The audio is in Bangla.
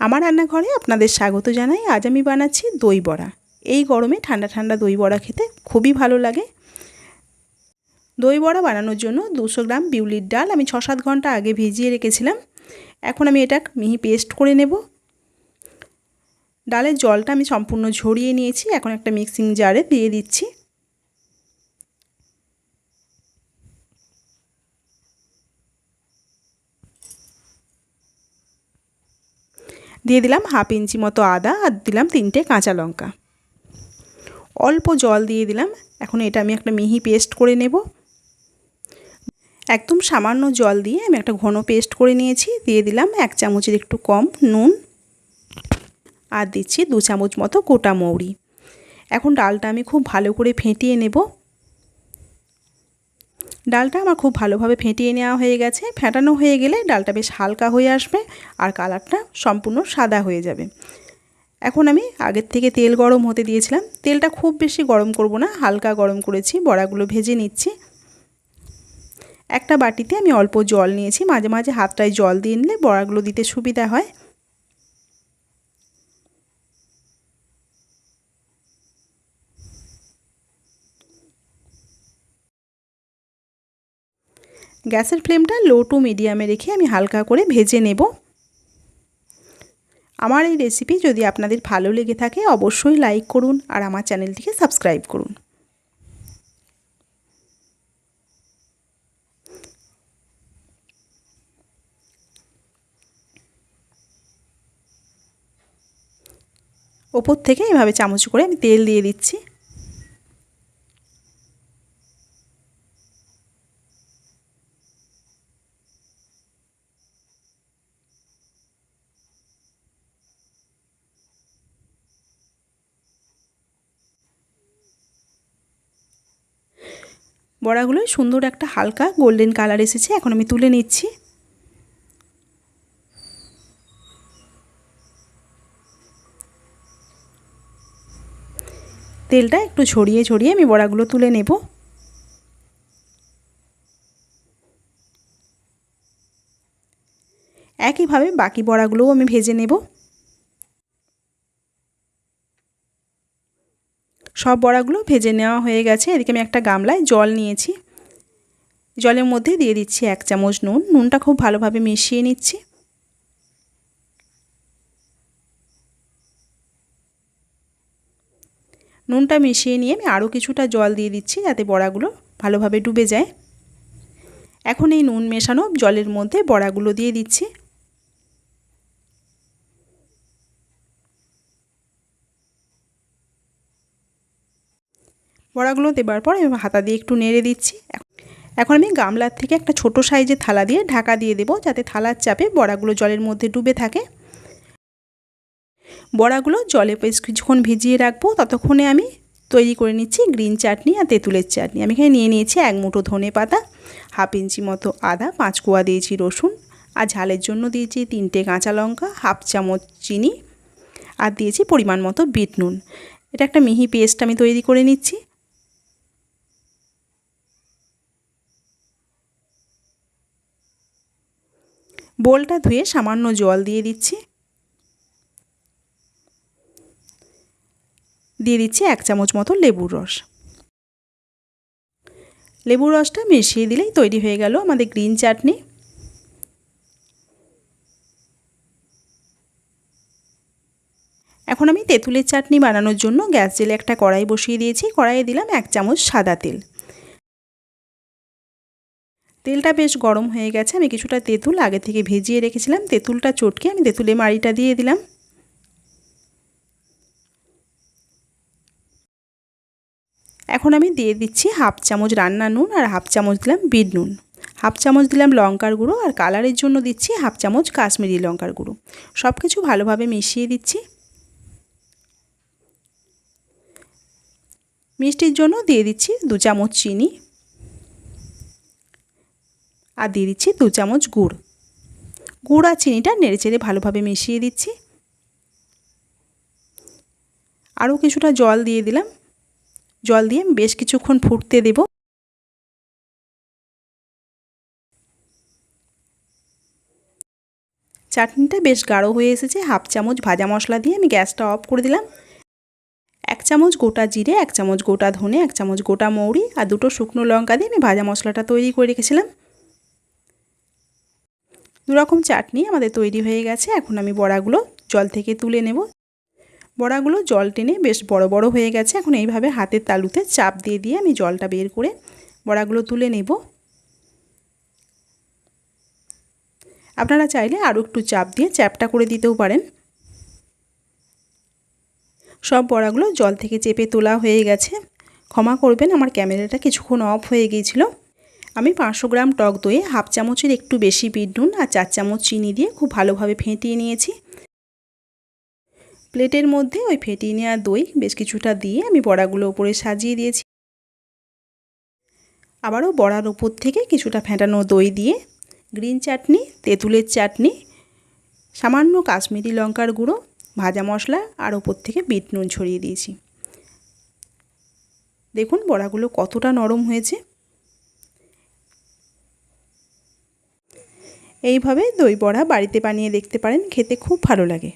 আমার রান্নাঘরে আপনাদের স্বাগত জানাই। আজ আমি বানাচ্ছি দই বড়া। এই গরমে ঠান্ডা ঠান্ডা দই বড়া খেতে খুবই ভালো লাগে। দই বড়া বানানোর জন্য 200 গ্রাম বিউলির ডাল আমি 6-7 ঘন্টা আগে ভিজিয়ে রেখেছিলাম। এখন আমি এটা মিহি পেস্ট করে নেব। ডালের জলটা আমি সম্পূর্ণ ঝরিয়ে নিয়েছি। এখন একটা মিক্সিং জারে দিয়ে দিচ্ছি। দিয়ে দিলাম হাফ ইঞ্চি মতো আদা আর দিলাম 3টে কাঁচা লঙ্কা। অল্প জল দিয়ে দিলাম। এখন এটা আমি একটা মিহি পেস্ট করে নেব। একদম সামান্য জল দিয়ে আমি একটা ঘন পেস্ট করে নিয়েছি। দিয়ে দিলাম 1 চামচের একটু কম নুন আর দিচ্ছি 2 চামচ মতো গোটা মৌরি। এখন ডালটা আমি খুব ভালো করে ফেটিয়ে নেব। ডালটা আমার খুব ভালোভাবে ফেটিয়ে নেওয়া হয়ে গেছে। ফেটানো হয়ে গেলে ডালটা বেশ হালকা হয়ে আসবে আর কালারটা সম্পূর্ণ সাদা হয়ে যাবে। এখন আমি আগের থেকে তেল গরম হতে দিয়েছিলাম। তেলটা খুব বেশি গরম করব না, হালকা গরম করেছি। বড়াগুলো ভেজে নিচ্ছি। একটা বাটিতে আমি অল্প জল নিয়েছি। মাঝে মাঝে হাতটায় জল দিয়ে নিলে বড়াগুলো দিতে সুবিধা হয়। গ্যাসের ফ্লেমটা লো টু মিডিয়ামে রেখে আমি হালকা করে ভেজে নেব। আমার এই রেসিপি যদি আপনাদের ভালো লেগে থাকে অবশ্যই লাইক করুন আর আমার চ্যানেলটিকে সাবস্ক্রাইব করুন। ওপর থেকে এভাবে চামচ করে আমি তেল দিয়ে দিচ্ছি। বড়াগুলো সুন্দর একটা হালকা গোল্ডেন কালার এসেছে। এখন আমি তুলে নিচ্ছি। তেলটা একটু ছড়িয়ে ছড়িয়ে আমি বড়াগুলো তুলে নেব। একইভাবে বাকি বড়াগুলোও আমি ভেজে নেব। সব বড়াগুলো ভেজে নেওয়া হয়ে গেছে। এদিকে আমি একটা গামলায় জল নিয়েছি। জলের মধ্যে দিয়ে দিচ্ছি 1 চামচ নুন। নুনটা খুব ভালোভাবে মিশিয়ে নিচ্ছি। নুনটা মিশিয়ে নিয়ে আমি আরও কিছুটা জল দিয়ে দিচ্ছি যাতে বড়াগুলো ভালোভাবে ডুবে যায়। এখন এই নুন মেশানো জলের মধ্যে বড়াগুলো দিয়ে দিচ্ছি। বড়াগুলো দেবার পর আমি হাতা দিয়ে একটু নেড়ে দিচ্ছি। এখন আমি গামলার থেকে একটা ছোট সাইজের থালা দিয়ে ঢাকা দিয়ে দেবো যাতে থালার চাপে বড়াগুলো জলের মধ্যে ডুবে থাকে। বড়াগুলো জলে বেশ কিছুক্ষণ ভিজিয়ে রাখবো। ততক্ষণে আমি তৈরি করে নিচ্ছি গ্রিন চাটনি আর তেঁতুলের চাটনি। আমি এখানে নিয়ে নিয়েছি 1 মুঠো ধনে পাতা, হাফ ইঞ্চি মতো আদা, 5 কোয়া দিয়েছি রসুন আর ঝালের জন্য দিয়েছি 3টে কাঁচা লঙ্কা, হাফ চামচ চিনি আর দিয়েছি পরিমাণ মতো বিট নুন। এটা একটা মিহি পেস্ট আমি তৈরি করে নিচ্ছি। বোলটা ধুয়ে সামান্য জল দিয়ে দিচ্ছি। দিয়ে দিচ্ছি 1 চামচ মতো লেবুর রস। লেবুর রসটা মিশিয়ে দিলেই তৈরি হয়ে গেল আমাদের গ্রিন চাটনি। এখন আমি তেঁতুলের চাটনি বানানোর জন্য গ্যাস জেলে একটা কড়াই বসিয়ে দিয়েছি। কড়াইয়ে দিলাম 1 চামচ সাদা তেল। তেলটা বেশ গরম হয়ে গেছে। আমি কিছুটা তেঁতুল আগে থেকে ভিজিয়ে রেখেছিলাম। তেঁতুলটা চটকে আমি তেঁতুলের মাড়িটা দিয়ে দিলাম। এখন আমি দিয়ে দিচ্ছি হাফ চামচ রান্নার নুন আর হাফ চামচ দিলাম বিট নুন। হাফ চামচ দিলাম লঙ্কার গুঁড়ো আর কালারের জন্য দিচ্ছি হাফ চামচ কাশ্মীরি লঙ্কার গুঁড়ো। সব কিছু ভালোভাবে মিশিয়ে দিচ্ছি। মিষ্টির জন্য দিয়ে দিচ্ছি 2 চামচ চিনি আর দিয়ে দিচ্ছি 2 চামচ গুড়। গুড় আর চিনিটা নেড়েচেড়ে ভালোভাবে মিশিয়ে দিচ্ছি। আরও কিছুটা জল দিয়ে দিলাম। জল দিয়ে বেশ কিছুক্ষণ ফুটতে দেব। চাটনিটা বেশ গাঢ় হয়ে এসেছে। হাফ চামচ ভাজা মশলা দিয়ে আমি গ্যাসটা অফ করে দিলাম। 1 চামচ গোটা জিরে, 1 চামচ গোটা ধনে, 1 চামচ গোটা মৌরি আর 2টো শুকনো লঙ্কা দিয়ে আমি ভাজা মশলাটা তৈরি করে রেখেছিলাম। দুরকম চাটনি আমাদের তৈরি হয়ে গেছে। এখন আমি বড়াগুলো জল থেকে তুলে নেব। বড়াগুলো জল টেনে বেশ বড় বড় হয়ে গেছে। এখন এইভাবে হাতের তালুতে চাপ দিয়ে দিয়ে আমি জলটা বের করে বড়াগুলো তুলে নেব। আপনারা চাইলে আরও একটু চাপ দিয়ে চ্যাপটা করে দিতেও পারেন। সব বড়াগুলো জল থেকে চেপে তোলা হয়ে গেছে। ক্ষমা করবেন, আমার ক্যামেরাটা কিছুক্ষণ অফ হয়ে গিয়েছিল। আমি 500 গ্রাম টক দইয়ে হাফ চামচের একটু বেশি বিট নুন আর 4 চামচ চিনি দিয়ে খুব ভালোভাবে ফেটিয়ে নিয়েছি। প্লেটের মধ্যে ওই ফেটিয়ে নেওয়া দই বেশ কিছুটা দিয়ে আমি বড়াগুলো উপরে সাজিয়ে দিয়েছি। আবারও বড়ার উপর থেকে কিছুটা ফেটানো দই দিয়ে গ্রিন চাটনি, তেঁতুলের চাটনি, সামান্য কাশ্মীরি লঙ্কার গুঁড়ো, ভাজা মশলা আর ওপর থেকে বিট নুন ছড়িয়ে দিয়েছি। দেখুন বড়াগুলো কতটা নরম হয়েছে। এইভাবে দই বড়া বাড়িতে বানিয়ে দেখতে পারেন, খেতে খুব ভালো লাগে।